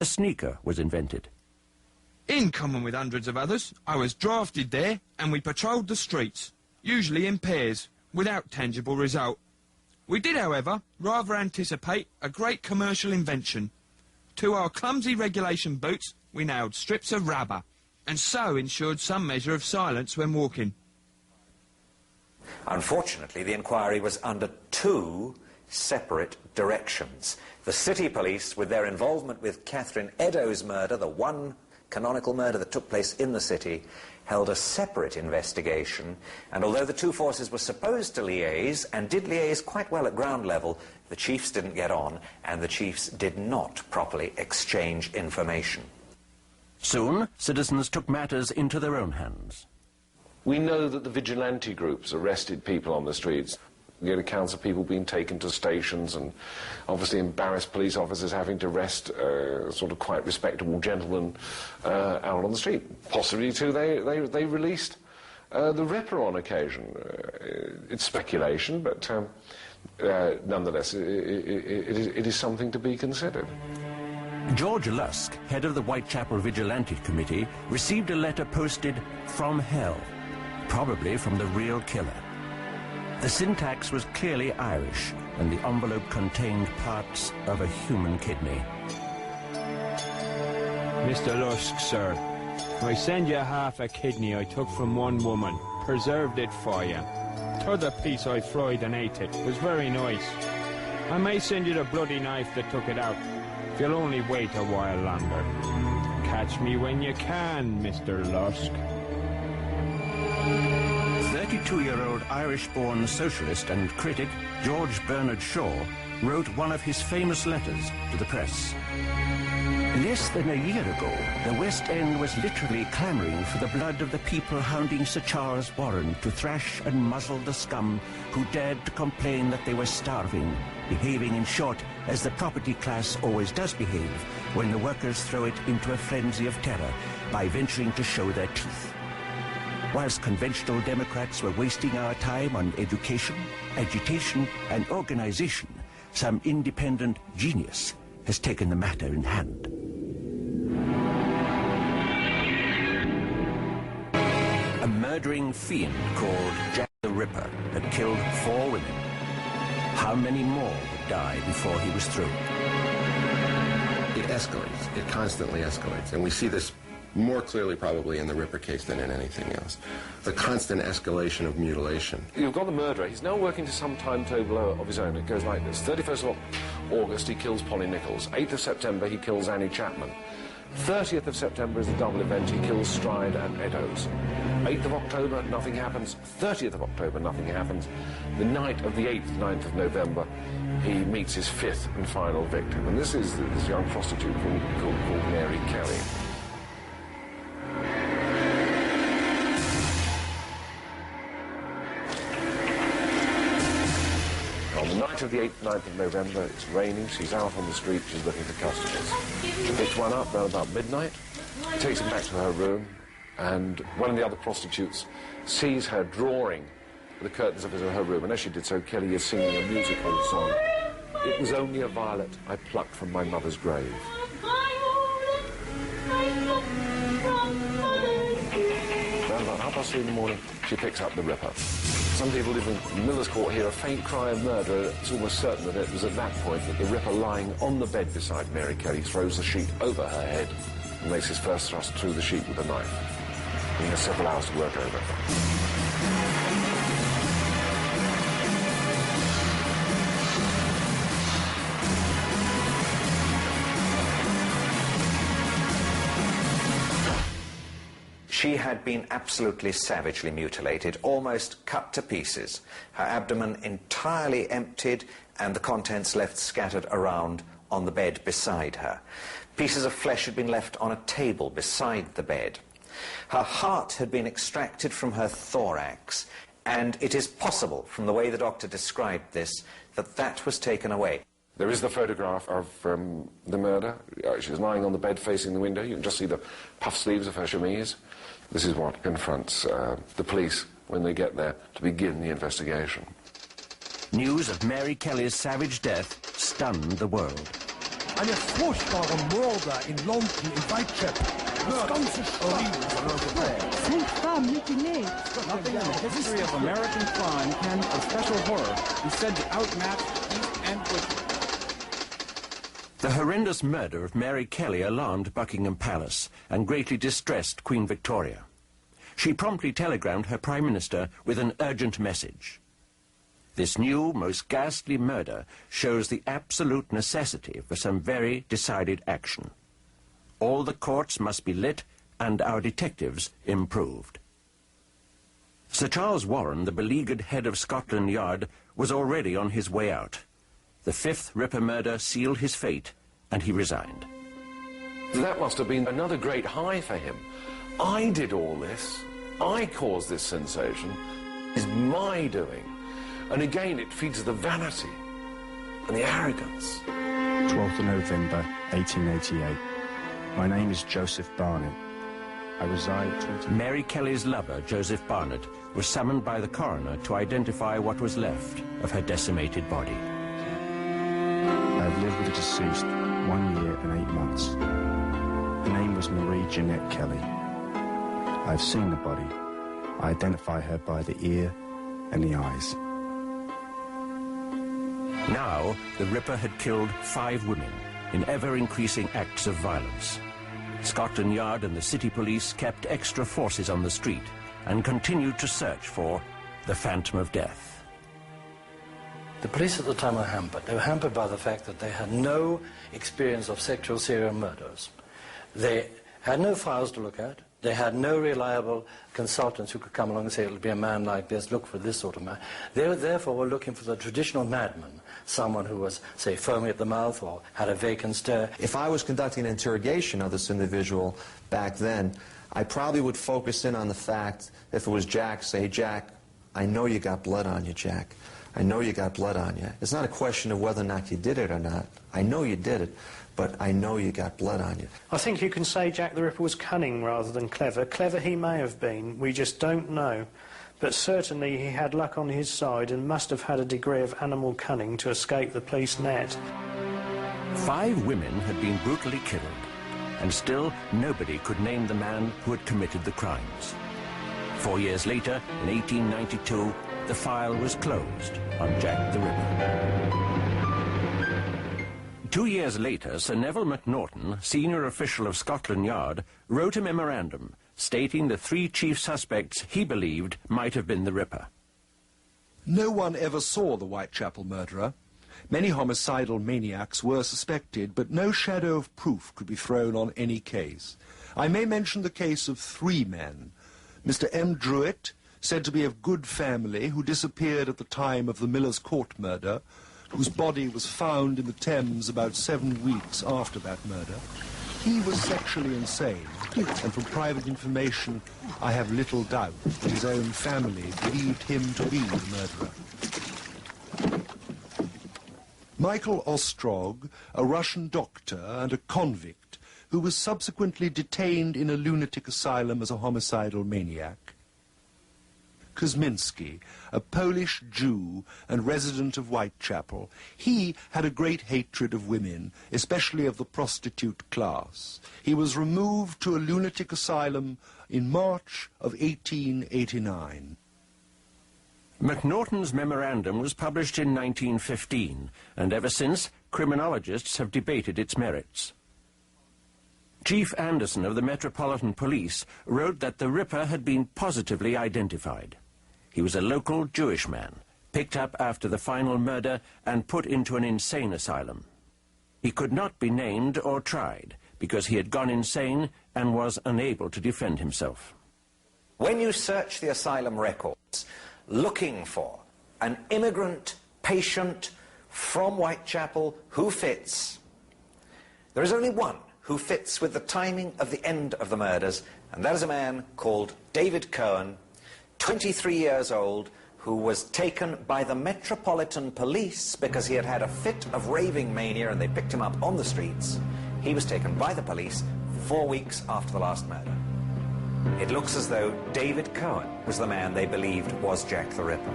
a sneaker was invented. In common with hundreds of others, I was drafted there and we patrolled the streets, usually in pairs, without tangible result. We did, however, rather anticipate a great commercial invention. To our clumsy regulation boots, we nailed strips of rubber, and so ensured some measure of silence when walking. Unfortunately, the inquiry was under two separate directions. The city police, with their involvement with Catherine Eddowes' murder, the one canonical murder that took place in the city, held a separate investigation, and although the two forces were supposed to liaise, and did liaise quite well at ground level, the chiefs didn't get on, and the chiefs did not properly exchange information. Soon, citizens took matters into their own hands. We know that the vigilante groups arrested people on the streets. We get accounts of people being taken to stations and obviously embarrassed police officers having to arrest sort of quite respectable gentlemen out on the street. Possibly, too, they released the Ripper on occasion. It's speculation, but nonetheless, it is something to be considered. George Lusk, head of the Whitechapel Vigilante Committee, received a letter posted from hell, probably from the real killer. The syntax was clearly Irish, and the envelope contained parts of a human kidney. Mr. Lusk, sir, I send you half a kidney I took from one woman, preserved it for you. T'other piece I fried and ate it, was very nice. I may send you the bloody knife that took it out, if you'll only wait a while longer. Catch me when you can, Mr. Lusk. 32-year-old Irish-born socialist and critic George Bernard Shaw wrote one of his famous letters to the press. Less than a year ago, the West End was literally clamouring for the blood of the people hounding Sir Charles Warren to thrash and muzzle the scum who dared to complain that they were starving, behaving, in short, as the property class always does behave when the workers throw it into a frenzy of terror by venturing to show their teeth. Whilst conventional Democrats were wasting our time on education, agitation, and organisation, some independent genius has taken the matter in hand. A murdering fiend called Jack the Ripper had killed 4 women. How many more would die before he was through? It escalates. It constantly escalates. And we see this more clearly probably in the Ripper case than in anything else. The constant escalation of mutilation. You've got the murderer. He's now working to some timetable of his own. It goes like this. 31st of August, he kills Polly Nichols. 8th of September, he kills Annie Chapman. 30th of September is the double event. He kills Stride and Eddowes. 8th of October, nothing happens. 30th of October, nothing happens. The night of the 8th, 9th of November, he meets his 5th and final victim. And this is this young prostitute called Mary Kelly. On the night of the 8th, 9th of November, it's raining, she's out on the street, she's looking for customers. She picks one up around about midnight, takes him back to her room, and one of the other prostitutes sees her drawing the curtains of her room, and as she did so, Kelly is singing a musical song. It was only a violet I plucked from my mother's grave. Around about 2:30 in the morning, she picks up the Ripper. Some people live in Miller's Court hear a faint cry of murder. It's almost certain that it was at that point that the Ripper, lying on the bed beside Mary Kelly, throws the sheet over her head and makes his first thrust through the sheet with a knife. He has several hours to work over. She had been absolutely savagely mutilated, almost cut to pieces, her abdomen entirely emptied and the contents left scattered around on the bed beside her. Pieces of flesh had been left on a table beside the bed. Her heart had been extracted from her thorax, and it is possible, from the way the doctor described this, that that was taken away. There is the photograph of the murder. She's lying on the bed facing the window. You can just see the puff sleeves of her chemise. This is what confronts the police when they get there to begin the investigation. News of Mary Kelly's savage death stunned the world. Eine furchtbare Morde in London, in Whitechapel. Das ganze Nothing in the history of American crime can, of special horror, be said to outmatch East End witches. The horrendous murder of Mary Kelly alarmed Buckingham Palace and greatly distressed Queen Victoria. She promptly telegraphed her Prime Minister with an urgent message. This new, most ghastly murder shows the absolute necessity for some very decided action. All the courts must be lit and our detectives improved. Sir Charles Warren, the beleaguered head of Scotland Yard, was already on his way out. The fifth Ripper murder sealed his fate, and he resigned. That must have been another great high for him. I did all this. I caused this sensation. It's my doing. And again, it feeds the vanity and the arrogance. 12th of November, 1888. My name is Joseph Barnett. I reside... Mary Kelly's lover, Joseph Barnett, was summoned by the coroner to identify what was left of her decimated body. I have lived with the deceased 1 year and 8 months. Her name was Marie Jeanette Kelly. I have seen the body. I identify her by the ear and the eyes. Now, the Ripper had killed 5 women in ever-increasing acts of violence. Scotland Yard and the city police kept extra forces on the street and continued to search for the Phantom of Death. The police at the time were hampered. They were hampered by the fact that they had no experience of sexual serial murders. They had no files to look at. They had no reliable consultants who could come along and say, it'll be a man like this, look for this sort of man. They therefore were looking for the traditional madman, someone who was, say, foamy at the mouth or had a vacant stare. If I was conducting an interrogation of this individual back then, I probably would focus in on the fact, if it was Jack, say, Jack, I know you got blood on you, Jack. I know you got blood on you. It's not a question of whether or not you did it or not. I know you did it, but I know you got blood on you. I think you can say Jack the Ripper was cunning rather than clever. Clever he may have been, we just don't know. But certainly he had luck on his side and must have had a degree of animal cunning to escape the police net. 5 women had been brutally killed, and still nobody could name the man who had committed the crimes. 4 years later, in 1892, the file was closed on Jack the Ripper. 2 years later, Sir Neville Macnaghten, senior official of Scotland Yard, wrote a memorandum stating the 3 chief suspects he believed might have been the Ripper. No one ever saw the Whitechapel murderer. Many homicidal maniacs were suspected, but no shadow of proof could be thrown on any case. I may mention the case of 3 men. Mr. M. Druitt, said to be of good family, who disappeared at the time of the Miller's Court murder, whose body was found in the Thames about 7 weeks after that murder. He was sexually insane, and from private information, I have little doubt that his own family believed him to be the murderer. Michael Ostrog, a Russian doctor and a convict, who was subsequently detained in a lunatic asylum as a homicidal maniac. Kosminski, a Polish Jew and resident of Whitechapel. He had a great hatred of women, especially of the prostitute class. He was removed to a lunatic asylum in March of 1889. Macnaghten's memorandum was published in 1915, and ever since, criminologists have debated its merits. Chief Anderson of the Metropolitan Police wrote that the Ripper had been positively identified. He was a local Jewish man, picked up after the final murder and put into an insane asylum. He could not be named or tried because he had gone insane and was unable to defend himself. When you search the asylum records looking for an immigrant patient from Whitechapel who fits, there is only one who fits with the timing of the end of the murders, and that is a man called David Cohen, 23 years old, who was taken by the Metropolitan Police because he had had a fit of raving mania and they picked him up on the streets. He was taken by the police 4 weeks after the last murder. It looks as though David Cohen was the man they believed was Jack the Ripper.